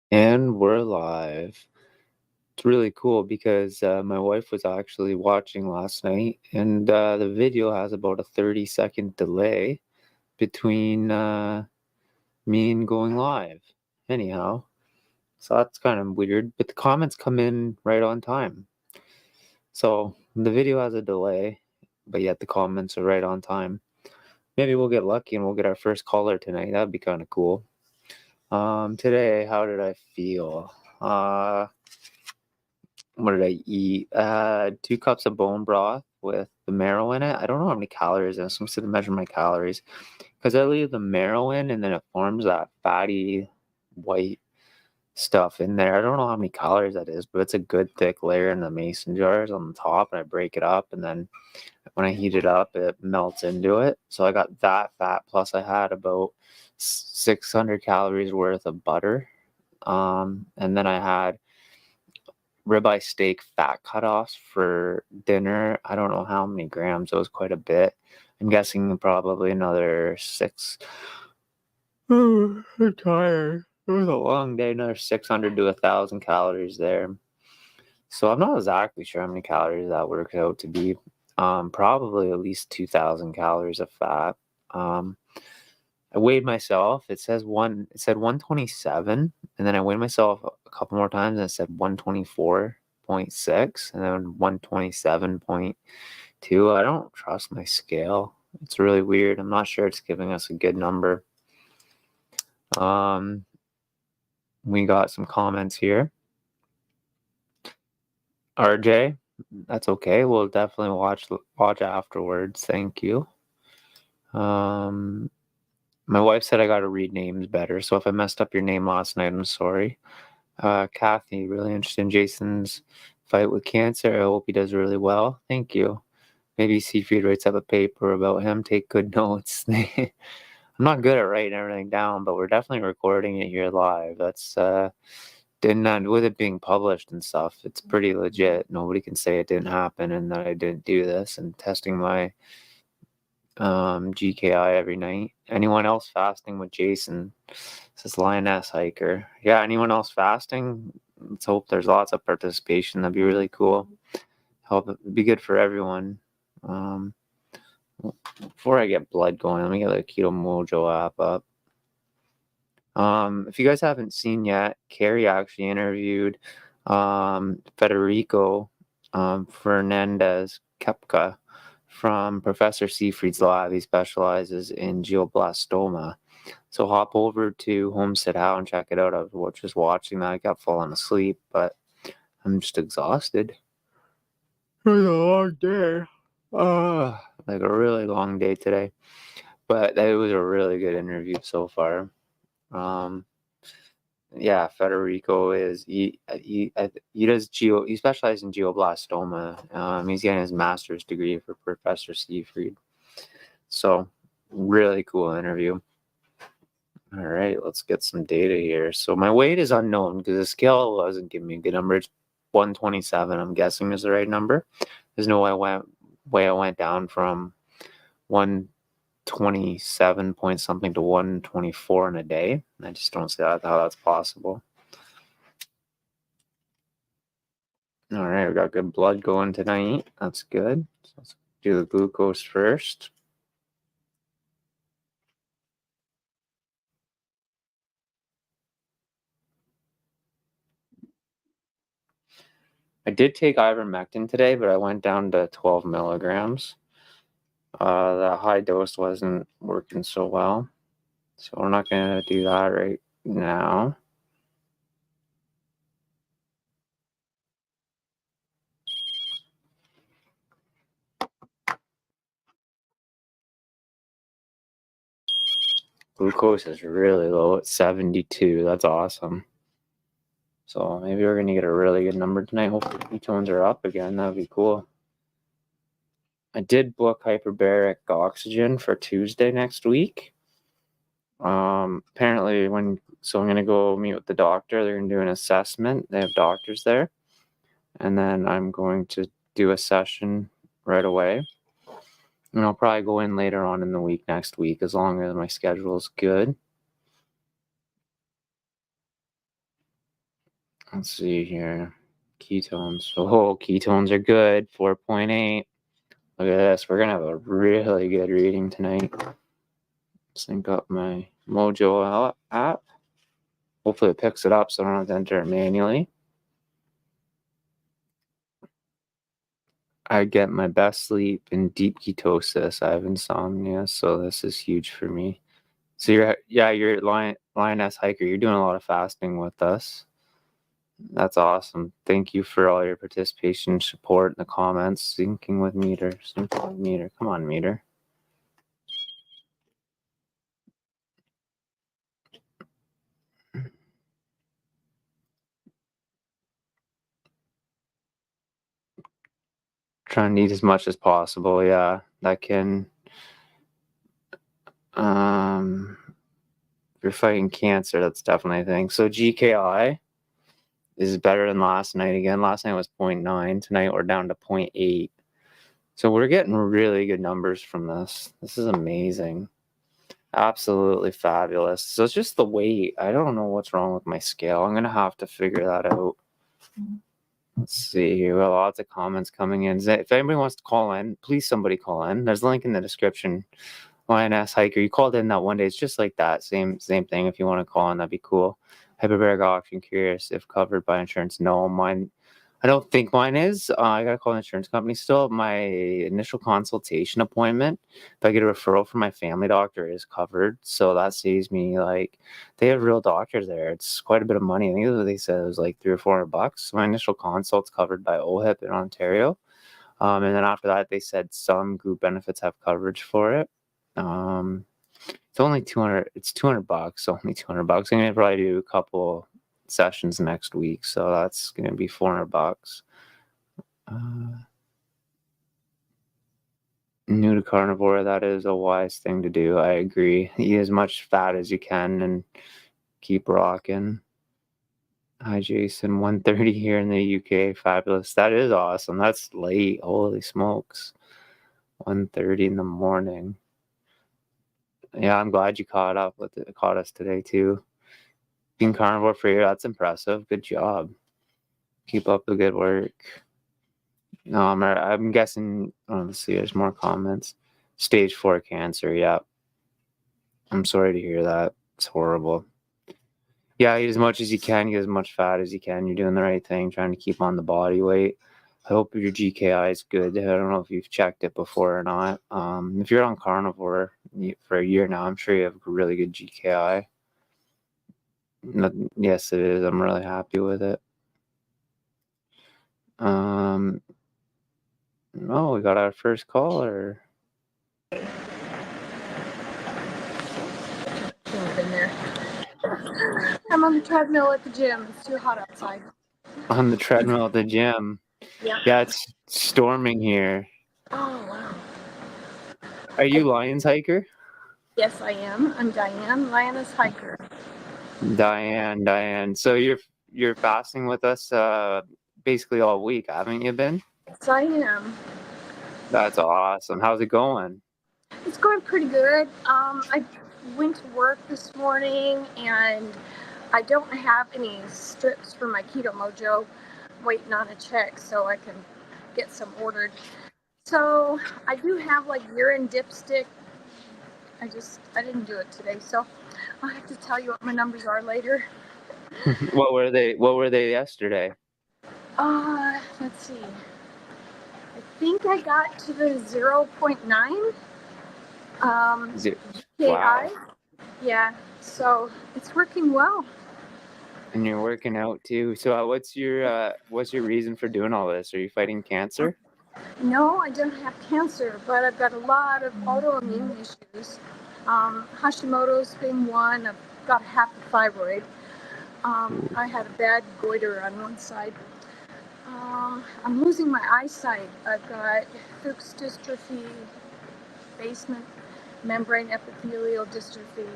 And we're live. It's really cool because my wife was actually watching last night, and the video has about a 30-second delay between me and going live. Anyhow, so that's kind of weird, but the comments come in right on time. So the video has a delay, but yet the comments are right on time. Maybe we'll get lucky and we'll get our first caller tonight. That'd be kind of cool. Today, how did I feel? What did I eat? 2 cups of bone broth with the marrow in it. I don't know how many calories in it, so I'm just gonna measure my calories. Because I leave the marrow in and then it forms that fatty white stuff in there. I don't know how many calories that is, but it's a good thick layer in the mason jars on the top, and I break it up, and then when I heat it up, it melts into it. So I got that fat, plus I had about 600 calories worth of butter. And then I had ribeye steak fat cutoffs for dinner. I don't know how many grams. It was quite a bit. I'm guessing probably another 6. I'm tired. It was a long day. Another 600 to 1,000 calories there. So I'm not exactly sure how many calories that works out to be. Probably at least 2,000 calories of fat. I weighed myself. It said 127, and then I weighed myself a couple more times, and it said 124.6, and then 127.2. I don't trust my scale. It's really weird. I'm not sure it's giving us a good number. We got some comments here. RJ, that's okay. We'll definitely watch afterwards. Thank you. My wife said I got to read names better, so if I messed up your name last night, I'm sorry. Kathy, really interested in Jason's fight with cancer. I hope he does really well. Thank you. Maybe Seafood writes up a paper about him. Take good notes. I'm not good at writing everything down, but we're definitely recording it here live. That's didn't with it being published and stuff, it's pretty legit. Nobody can say it didn't happen and that I didn't do this. And testing my GKI every night. Anyone else fasting with Jason? Says Lioness Hiker. Yeah, anyone else fasting? Let's hope there's lots of participation. That'd be really cool. Help it be good for everyone. Before I get blood going, let me get the Keto Mojo app up. If you guys haven't seen yet, Carrie actually interviewed Federico Fernandez Kepka from Professor Seyfried's lab. He specializes in glioblastoma. So hop over to Homestead How and check it out. I was just watching that. I got falling asleep, but I'm just exhausted. It was a long day. Like a really long day today. But it was a really good interview so far. Yeah, Federico is he specializes in glioblastoma. He's getting his master's degree for Professor Seyfried. So really cool interview. All right, let's get some data here. So my weight is unknown because the scale wasn't giving me a good number. It's 127. I'm guessing is the right number. There's no way I went down from 127 point something to 124 in a day. I just don't see how that's possible. All right, we got good blood going tonight. That's good. So let's do the glucose first. I did take ivermectin today, but I went down to 12 milligrams. The high dose wasn't working so well, so we're not going to do that right now. Glucose is really low at 72. That's awesome. So maybe we're going to get a really good number tonight. Hopefully ketones are up again. That would be cool. I did book hyperbaric oxygen for Tuesday next week. Apparently I'm going to go meet with the doctor. They're going to do an assessment. They have doctors there. And then I'm going to do a session right away. And I'll probably go in later on in the week next week as long as my schedule is good. Let's see here. Ketones. Oh, ketones are good. 4.8. Look at this. We're going to have a really good reading tonight. Sync up my Mojo app. Hopefully it picks it up so I don't have to enter it manually. I get my best sleep in deep ketosis. I have insomnia, so this is huge for me. So you're Lioness Hiker. You're doing a lot of fasting with us. That's awesome. Thank you for all your participation, support in the comments. Syncing with Meter. Come on, Meter. Trying to eat as much as possible. Yeah, that can. If you're fighting cancer, that's definitely a thing. So GKI is better than last night. Again, last night was 0.9. Tonight we're down to 0.8. So we're getting really good numbers from this. This is amazing. Absolutely fabulous. So it's just the weight. I don't know what's wrong with my scale. I'm going to have to figure that out. Let's see here. We have lots of comments coming in. If anybody wants to call in, please somebody call in. There's a link in the description. Lioness Hiker, you called in that one day. It's just like that. Same thing. If you want to call in, that'd be cool. Hyperbaric auction, curious if covered by insurance. No, mine. I don't think mine is. I gotta call the insurance company still. My initial consultation appointment, if I get a referral from my family doctor, is covered. So that saves me they have real doctors there. It's quite a bit of money. I think they said it was like $300 or $400. My initial consult's covered by OHIP in Ontario. And then after that, they said some group benefits have coverage for it. It's only $200. It's $200. Only $200. I'm gonna probably do a couple sessions next week, so that's gonna be $400. New to carnivore, that is a wise thing to do. I agree. Eat as much fat as you can and keep rocking. Hi Jason, 1:30 here in the UK. Fabulous. That is awesome. That's late. Holy smokes. 1:30 in the morning. Yeah, I'm glad you caught us today too. Being carnivore for you, that's impressive. Good job. Keep up the good work. No, I'm guessing. Let's see. There's more comments. Stage 4 cancer. Yeah. I'm sorry to hear that. It's horrible. Yeah, eat as much as you can. Get as much fat as you can. You're doing the right thing. Trying to keep on the body weight. I hope your GKI is good. I don't know if you've checked it before or not. If you're on carnivore for a year now, I'm sure you have really good GKI. Yes, it is. I'm really happy with it. Oh, we got our first caller. I'm on the treadmill at the gym. It's too hot outside. On the treadmill at the gym. Yeah. Yeah, it's storming here. Oh, wow. Are you Lions Hiker? Yes, I am. I'm Diane, Lioness Hiker. Diane. So you're fasting with us basically all week, haven't you been? Yes, I am. That's awesome. How's it going? It's going pretty good. I went to work this morning and I don't have any strips for my Keto Mojo. Waiting on a check so I can get some ordered. So I do have urine dipstick. I didn't do it today, so I'll have to tell you what my numbers are later. What were they yesterday? Let's see. I think I got to the 0.9 KI. Wow. Yeah, so it's working well. And you're working out too. So what's your reason for doing all this? Are you fighting cancer? No, I don't have cancer, but I've got a lot of autoimmune issues. Hashimoto's being one. I've got half a thyroid. I had a bad goiter on one side. I'm losing my eyesight. I've got Fuchs dystrophy, basement membrane epithelial dystrophy,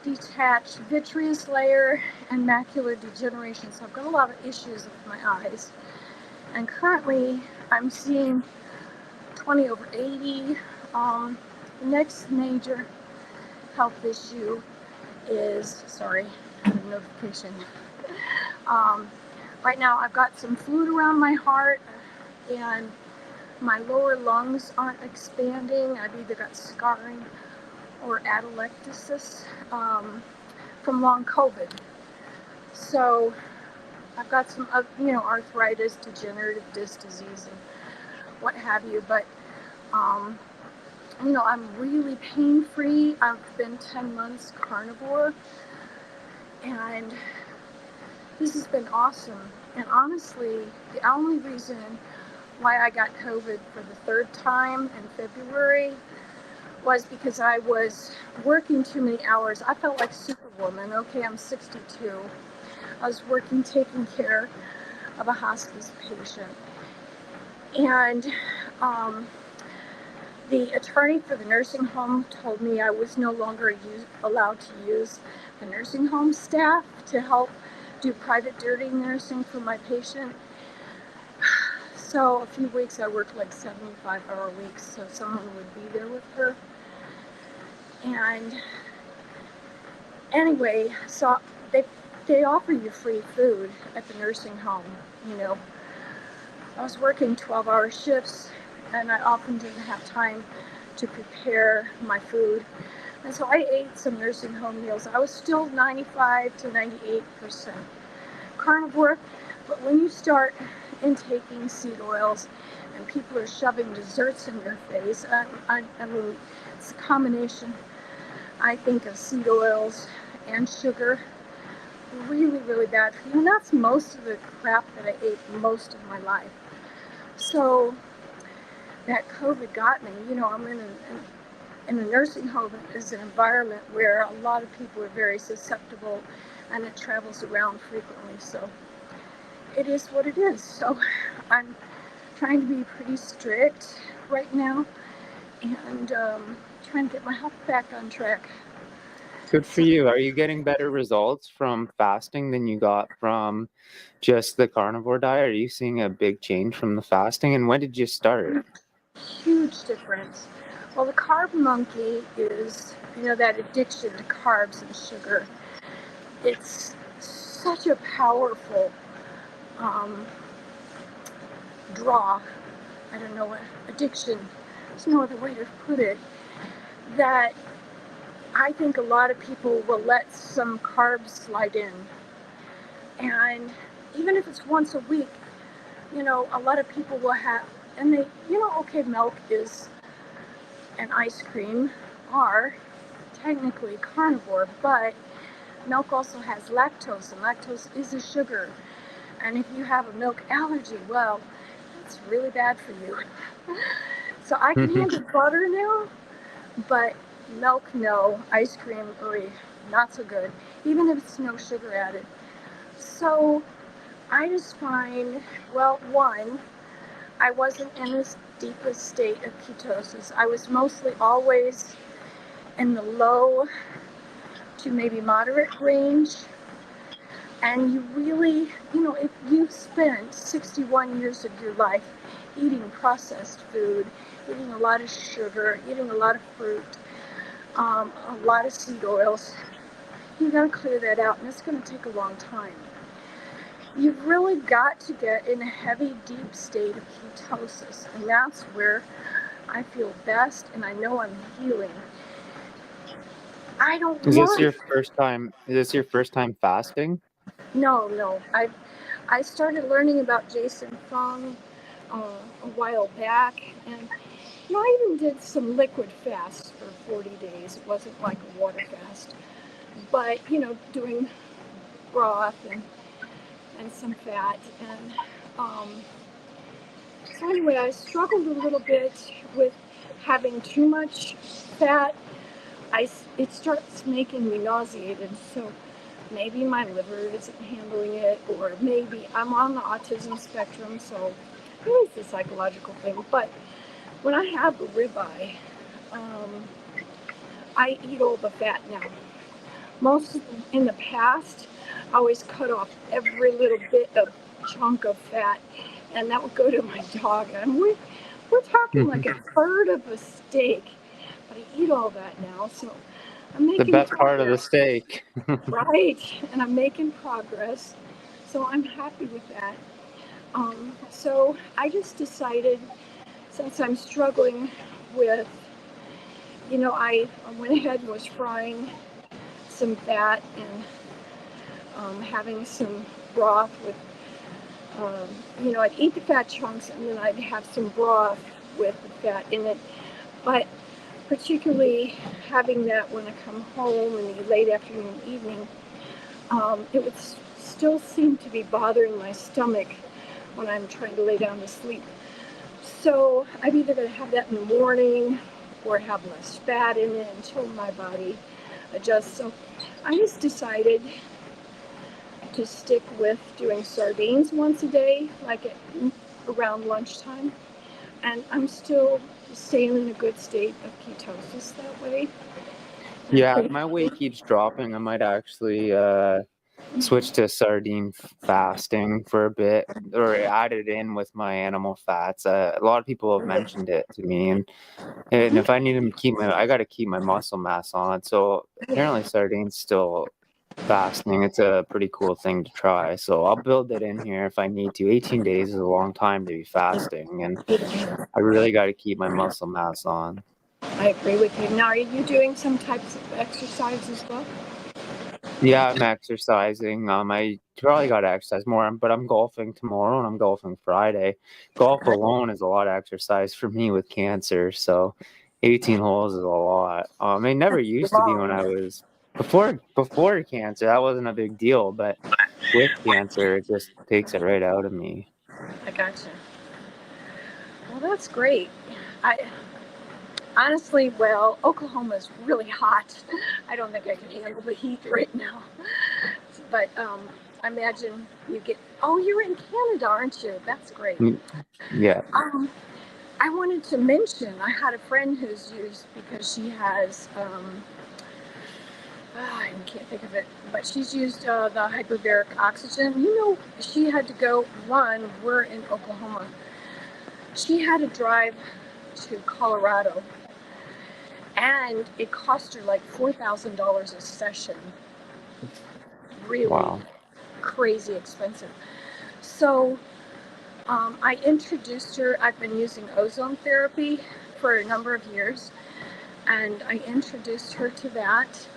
detached vitreous layer, and macular degeneration. So I've got a lot of issues with my eyes. And currently I'm seeing 20/80. The next major health issue is, sorry, I had a notification. Um, right now, I've got some fluid around my heart, and my lower lungs aren't expanding. I've either got scarring or atelectasis from long COVID. So I've got some, arthritis, degenerative disc disease, and what have you. But um, I'm really pain free. I've been 10 months carnivore, and this has been awesome. And honestly, the only reason why I got COVID for the third time in February was because I was working too many hours. I felt like Superwoman. Okay, I'm 62. I was working, taking care of a hospice patient. And the attorney for the nursing home told me I was no longer allowed to use the nursing home staff to help do private dirty nursing for my patient. So a few weeks I worked like 75-hour weeks, so someone would be there with her. And anyway, so they offer you free food at the nursing home. I was working 12-hour shifts, and I often didn't have time to prepare my food. And so I ate some nursing home meals. I was still 95 to 98% carnivore, but when you start intaking seed oils and people are shoving desserts in your face, I mean, it's a combination, I think, of seed oils and sugar. Really, really bad for you. And that's most of the crap that I ate most of my life. So that COVID got me. I'm in a nursing home is an environment where a lot of people are very susceptible, and it travels around frequently. So it is what it is. So I'm trying to be pretty strict right now, and trying to get my health back on track. Good for So you. Are you getting better results from fasting than you got from just the carnivore diet? Are you seeing a big change from the fasting? And when did you start? huge difference. Well, the carb monkey is, that addiction to carbs and sugar. It's such a powerful um, draw. I don't know what addiction. There's no other way to put it. That I think a lot of people will let some carbs slide in, and even if it's once a week, a lot of people will have, and they, okay, milk is and ice cream are technically carnivore, but milk also has lactose, and lactose is a sugar. And if you have a milk allergy, well, that's really bad for you. So I can handle butter now, but milk, no. Ice cream, not so good, even if it's no sugar added. So I just find, well, one, I wasn't in this deepest state of ketosis. I was mostly always in the low to maybe moderate range. And you really, if you spent 61 years of your life eating processed food, eating a lot of sugar, eating a lot of fruit, a lot of seed oils, you got to clear that out, and it's going to take a long time. You've really got to get in a heavy, deep state of ketosis, and that's where I feel best, and I know I'm healing. I don't Is this want. your first time? Is this your first time fasting? No. I started learning about Jason Fung a while back, and I even did some liquid fasts for 40 days. It wasn't like a water fast, but doing broth and some fat. And so anyway, I struggled a little bit with having too much fat. It starts making me nauseated, so maybe my liver isn't handling it, or maybe I'm on the autism spectrum, so it's a psychological thing. But when I have a ribeye, I eat all the fat now. Most in the past, I always cut off every little bit of chunk of fat, and that would go to my dog. And we're talking like a third of a steak, but I eat all that now, so I'm The making best part of the progress. steak. Right, and I'm making progress. So I'm happy with that. So I just decided, since I'm struggling with, I went ahead and was frying some fat and having some broth with, I'd eat the fat chunks and then I'd have some broth with the fat in it. But particularly having that when I come home in the late afternoon, evening, it would still seem to be bothering my stomach when I'm trying to lay down to sleep. So I'm either going to have that in the morning or have less fat in it until my body adjusts. So I just decided to stick with doing sardines once a day, like around lunchtime. And I'm still staying in a good state of ketosis that way. Yeah, if my weight keeps dropping, I might actually switch to sardine fasting for a bit, or add it in with my animal fats. A lot of people have mentioned it to me, and if I need to I got to keep my muscle mass on. So apparently, sardine's still fasting. It's a pretty cool thing to try. So I'll build it in here if I need to. 18 days is a long time to be fasting, and I really got to keep my muscle mass on. I agree with you. Now, are you doing some types of exercise as well? Yeah, I'm exercising. I probably got to exercise more, but I'm golfing tomorrow and I'm golfing Friday. Golf alone is a lot of exercise for me with cancer, so 18 holes is a lot. It never used to be when I was before cancer. That wasn't a big deal, but with cancer, it just takes it right out of me. I gotcha. Well, that's great. I honestly, Oklahoma is really hot. I don't think I can handle the heat right now. But I imagine you get. Oh, you're in Canada, aren't you? That's great. Yeah. I wanted to mention I had a friend who's used, because she has. I can't think of it, but she's used the hyperbaric oxygen. She had to go. We're in Oklahoma. She had to drive to Colorado, and it cost her like $4,000 a session. Really Wow. crazy expensive. So I introduced her. I've been using ozone therapy for a number of years, and I introduced her to that.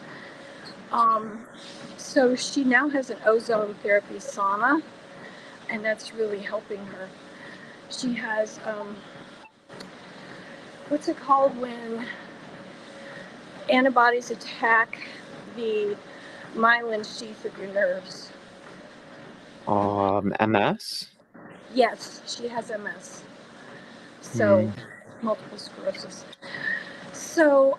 So she now has an ozone therapy sauna, and that's really helping her. She has, what's it called when antibodies attack the myelin sheath of your nerves? MS? Yes, she has MS. So, multiple sclerosis. So,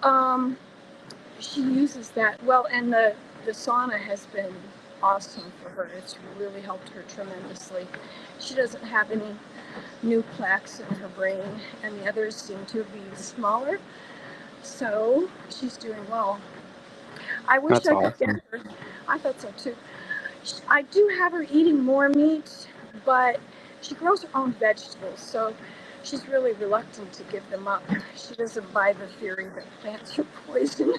she uses that. Well, and the sauna has been awesome for her. It's really helped her tremendously. She doesn't have any new plaques in her brain, and the others seem to be smaller. So she's doing well. I wish That's I could get awesome. her. I thought so too. I do have her eating more meat, but she grows her own vegetables, so she's really reluctant to give them up. She doesn't buy the theory that plants are poison.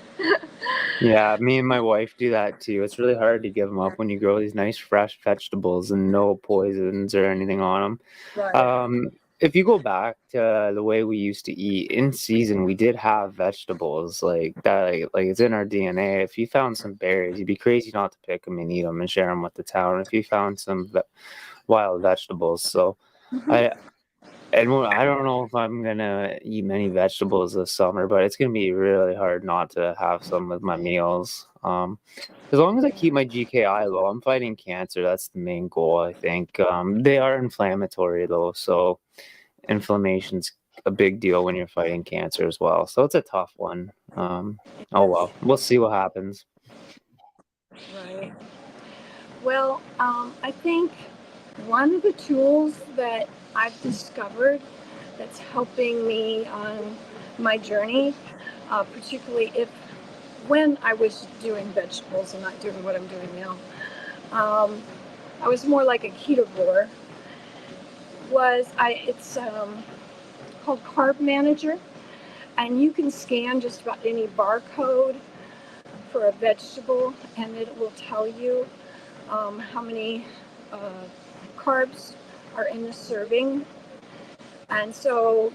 Yeah, me and my wife do that too. It's really hard to give them up when you grow these nice fresh vegetables and no poisons or anything on Right. them. If you go back to the way we used to eat in season, we did have vegetables like that. Like it's in our DNA. If you found some berries, you'd be crazy not to pick them and eat them and share them with the town. If you found some wild vegetables, so I I don't know if I'm gonna eat many vegetables this summer, but it's gonna be really hard not to have some with my meals. As long as I keep my GKI low, I'm fighting cancer. That's the main goal, I think. They are inflammatory though, so inflammation's a big deal when you're fighting cancer as well. So it's a tough one. Oh well, we'll see what happens. Right. Well, I think one of the tools that I've discovered that's helping me on my journey, particularly when I was doing vegetables and not doing what I'm doing now, I was more like a ketovore. It's called Carb Manager, and you can scan just about any barcode for a vegetable, and it will tell you how many carbs are in a serving. And so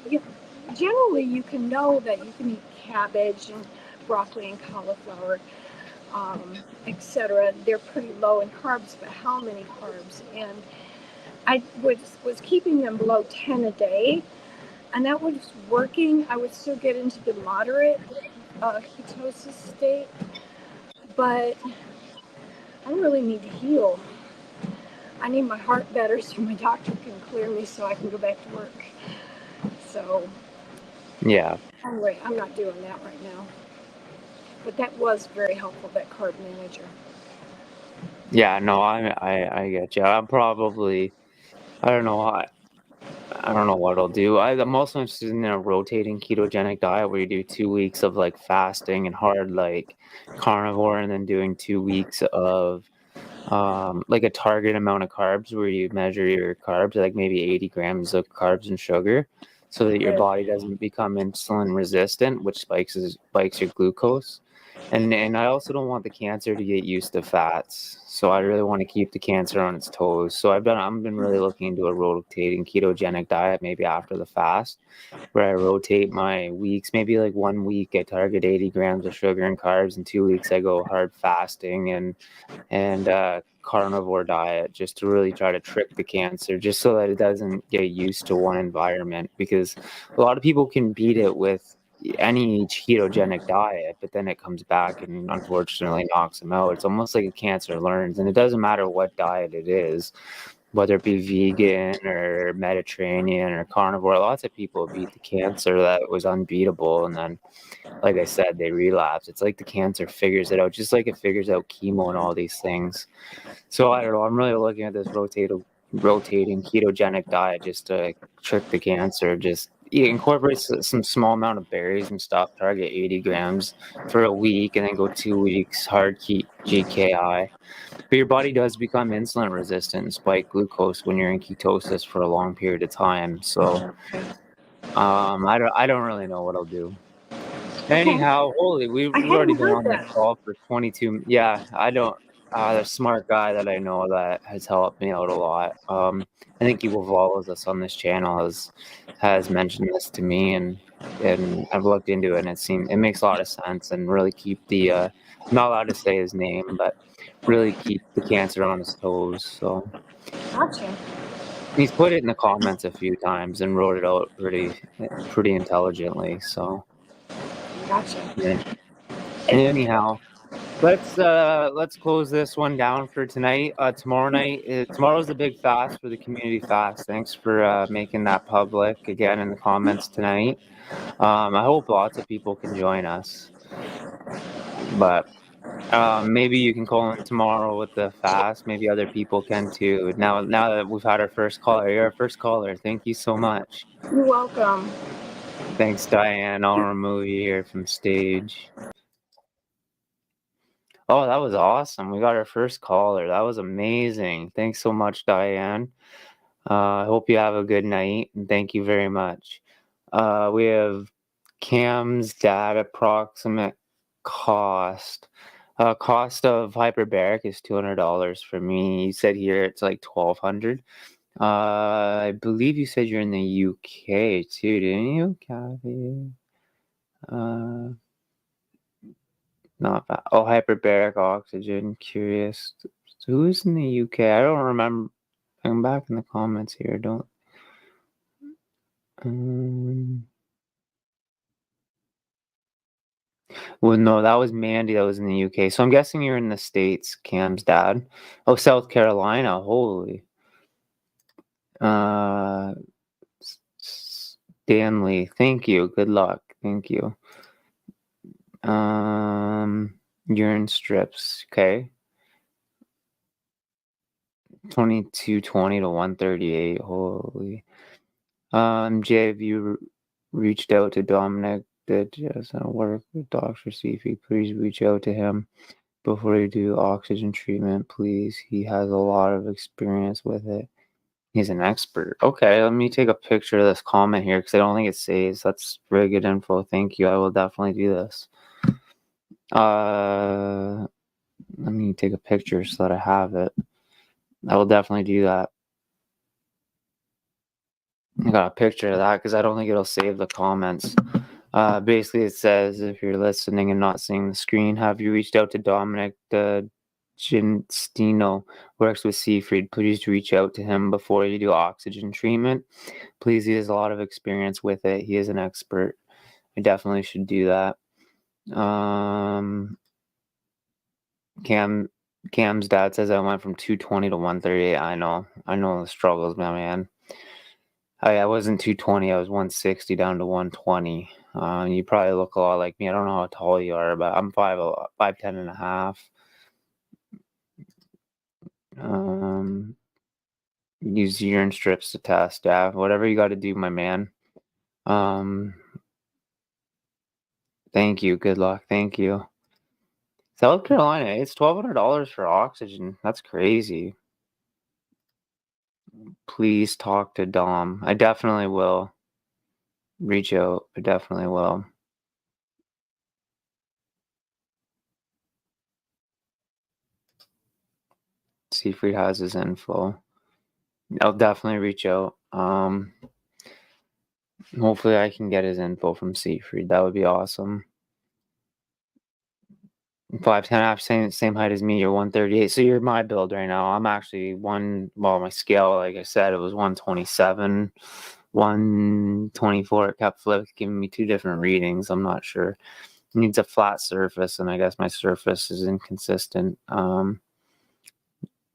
generally you can know that you can eat cabbage and broccoli and cauliflower, etc. They're pretty low in carbs, but how many carbs? And I was keeping them below 10 a day, and that was working. I would still get into the moderate ketosis state, but I really need to heal. I need my heart better so my doctor can clear me so I can go back to work. So Yeah. anyway, I'm not doing that right now. But that was very helpful, that carb manager. Yeah, no, I get you. I'm probably, I don't know, I don't know what I'll do. I'm also interested in a rotating ketogenic diet where you do 2 weeks of like fasting and hard like carnivore, and then doing 2 weeks of like a target amount of carbs where you measure your carbs, like maybe 80 grams of carbs and sugar, so that your body doesn't become insulin resistant, which spikes your glucose. And I also don't want the cancer to get used to fats. So I really want to keep the cancer on its toes. So I've been really looking into a rotating ketogenic diet maybe after the fast, where I rotate my weeks. Maybe like 1 week I target 80 grams of sugar and carbs, and 2 weeks I go hard fasting and carnivore diet, just to really try to trick the cancer, just so that it doesn't get used to one environment. Because a lot of people can beat it with any ketogenic diet, but then it comes back and unfortunately knocks them out. It's almost like a cancer learns, and it doesn't matter what diet it is, whether it be vegan or Mediterranean or carnivore. Lots of people beat the cancer that was unbeatable, and then, like I said, they relapse. It's like the cancer figures it out, just like it figures out chemo and all these things. So I don't know. I'm really looking at this rotating ketogenic diet just to trick the cancer. Just incorporate some small amount of berries and stuff. Target 80 grams for a week, and then go 2 weeks hard GKI. But your body does become insulin resistant and spike glucose when you're in ketosis for a long period of time. So I don't really know what I'll do. Anyhow, holy, we've already hadn't been heard on this that. call for 22. Yeah, I don't. The smart guy that I know that has helped me out a lot. I think he follows us on this channel has mentioned this to me, and I've looked into it, and it makes a lot of sense, and really keep the I'm not allowed to say his name, but really keep the cancer on his toes. So Gotcha. he's put it in the comments a few times and wrote it out pretty intelligently. So Gotcha. yeah. Anyhow, let's close this one down for tonight. Tomorrow's the big fast for the community fast. Thanks for making that public again in the comments tonight. I hope lots of people can join us, but maybe you can call in tomorrow with the fast. Maybe other people can too. Now that we've had our first caller, you're our first caller. Thank you so much. You're welcome. Thanks, Diane. I'll remove you here from stage. Oh, that was awesome. We got our first caller. That was amazing. Thanks so much, Diane. I hope you have a good night, and thank you very much. We have Cam's dad approximate cost. Cost of hyperbaric is $200 for me. You said here it's like 1,200. I believe you said you're in the UK too, didn't you, Kathy? Not bad. Oh, hyperbaric oxygen. Curious. So who's in the UK? I don't remember. I'm back in the comments here. Don't. Well, no, that was Mandy. That was in the UK. So I'm guessing you're in the States, Cam's dad. Oh, South Carolina. Holy. Stanley. Thank you. Good luck. Thank you. Urine strips. Okay. 2220 to 138. Holy. Jay, have you reached out to Dominic that doesn't work with Dr. Seafy? Please reach out to him before you do oxygen treatment, please. He has a lot of experience with it. He's an expert. Okay, let me take a picture of this comment here because I don't think it saves. That's really good info. Thank you. I will definitely do this. Let me take a picture so that I have it. I will definitely do that. I got a picture of that because I don't think it'll save the comments. Basically, it says if you're listening and not seeing the screen, have you reached out to Dominic Ginstino, works with Seafried? Please reach out to him before you do oxygen treatment. Please, he has a lot of experience with it. He is an expert. I definitely should do that. Cam's dad says I went from 220 to 138. I know the struggles, my man. I wasn't 220. I was 160 down to 120. You probably look a lot like me. I don't know how tall you are, but I'm 5'10" and a half. Use urine strips to test. Yeah, whatever you got to do, my man. Thank you. Good luck. Thank you. South Carolina, it's $1,200 for oxygen. That's crazy. Please talk to Dom. I definitely will. Reach out. I definitely will. Seafried has his info. I'll definitely reach out. Hopefully I can get his info from Seafried. That would be awesome. 5'10", same height as me. You're 138. So you're my build right now. I'm actually my scale, like I said, it was 127, 124. It kept giving me two different readings. I'm not sure. It needs a flat surface, and I guess my surface is inconsistent.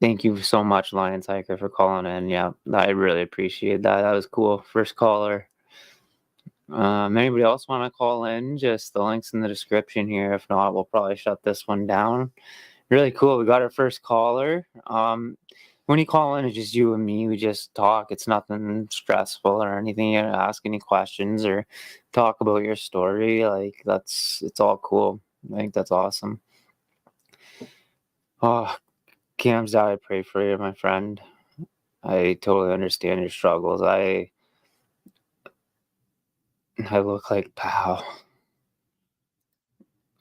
Thank you so much, Lions Hiker, for calling in. Yeah, I really appreciate that. That was cool. First caller. Anybody else want to call in? Just the link's in the description here. If not, we'll probably shut this one down. Really cool. We got our first caller. When you call in, it's just you and me. We just talk. It's nothing stressful or anything. You ask any questions or talk about your story. Like it's all cool. I think that's awesome. Oh, Cam's dad, I pray for you, my friend. I totally understand your struggles. I look like Pow.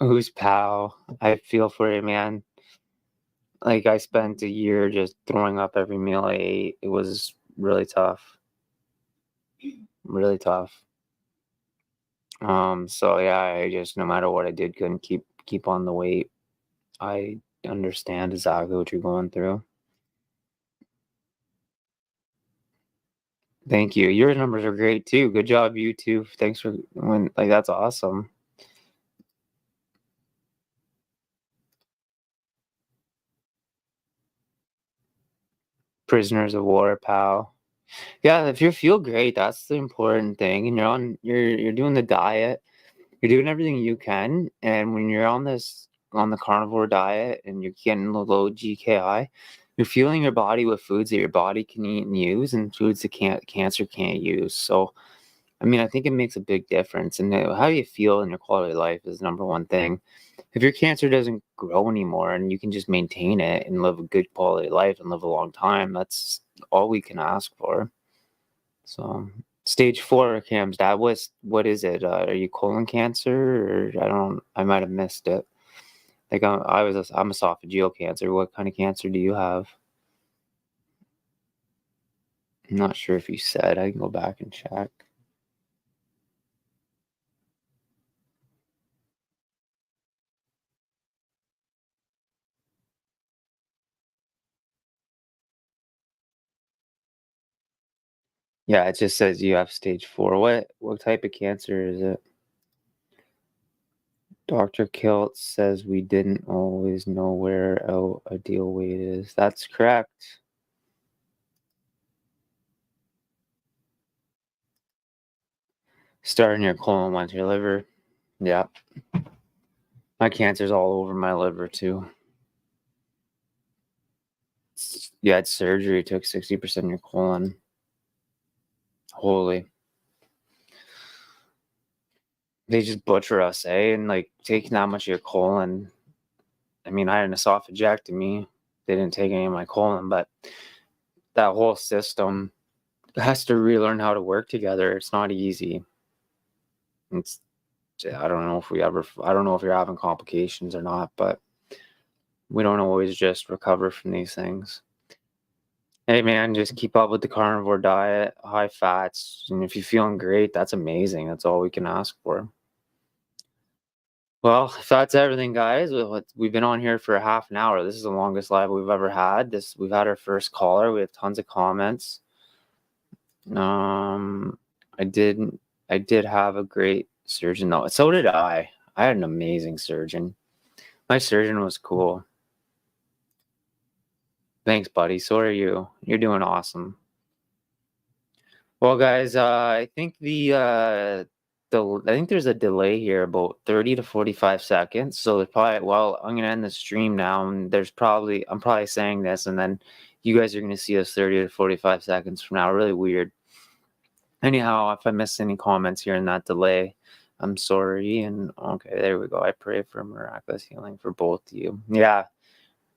Who's Pow? I feel for you, man. Like, I spent a year just throwing up every meal I ate. It was really tough. Really tough. So yeah, I just, no matter what I did, couldn't keep on the weight. I understand exactly what you're going through. Thank you. Your numbers are great too. Good job, you too. Thanks for that's awesome. Prisoners of war, pal. Yeah, if you feel great, that's the important thing. And you're doing the diet, you're doing everything you can. And when you're on the carnivore diet and you're getting the low GKI, you're fueling your body with foods that your body can eat and use, and foods that cancer can't use. So I mean, I think it makes a big difference. And how you feel in your quality of life is number one thing. If your cancer doesn't grow anymore and you can just maintain it and live a good quality of life and live a long time, that's all we can ask for. So stage 4, Cam's dad, what is it? Are you colon cancer, or I might have missed it. Like I'm esophageal cancer. What kind of cancer do you have? I'm not sure if you said. I can go back and check. Yeah, it just says you have stage 4. What type of cancer is it? Dr. Kilt says we didn't always know where ideal weight is. That's correct. Starting your colon, went to your liver. Yeah. My cancer's all over my liver too. You had surgery, took 60% of your colon. Holy. They just butcher us, eh? And like taking that much of your colon. I mean, I had an esophagectomy. They didn't take any of my colon, but that whole system has to relearn how to work together. It's not easy. It's I don't know if you're having complications or not, but we don't always just recover from these things. Hey man, just keep up with the carnivore diet, high fats, and if you're feeling great, that's amazing. That's all we can ask for. Well, if that's everything, guys, we've been on here for half an hour. This is the longest live we've ever had. We've had our first caller. We have tons of comments. Um, I did I did have a great surgeon though. So did I. I had an amazing surgeon. My surgeon was cool. Thanks, buddy. So are you. You're doing awesome. Well, guys, I think I think there's a delay here about 30 to 45 seconds. So there's probably I'm gonna end the stream now, and I'm probably saying this, and then you guys are gonna see us 30 to 45 seconds from now. Really weird. Anyhow, if I missed any comments here in that delay, I'm sorry. And okay, there we go. I pray for miraculous healing for both of you. Yeah,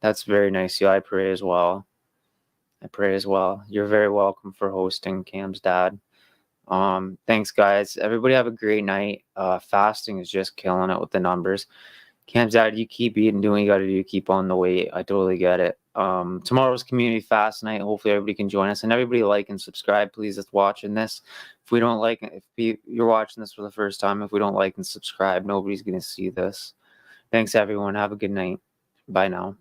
that's very nice. Yeah, I pray as well. I pray as well. You're very welcome for hosting, Cam's dad. Thanks guys. Everybody have a great night. Fasting is just killing it with the numbers. Cam's dad, you keep eating, doing what you gotta do, keep on the weight. I totally get it. Tomorrow's community fast night. Hopefully everybody can join us, and everybody like and subscribe, please, that's watching this. If we don't like it, if you're watching this for the first time, if we don't like and subscribe, nobody's gonna see this. Thanks everyone. Have a good night. Bye now.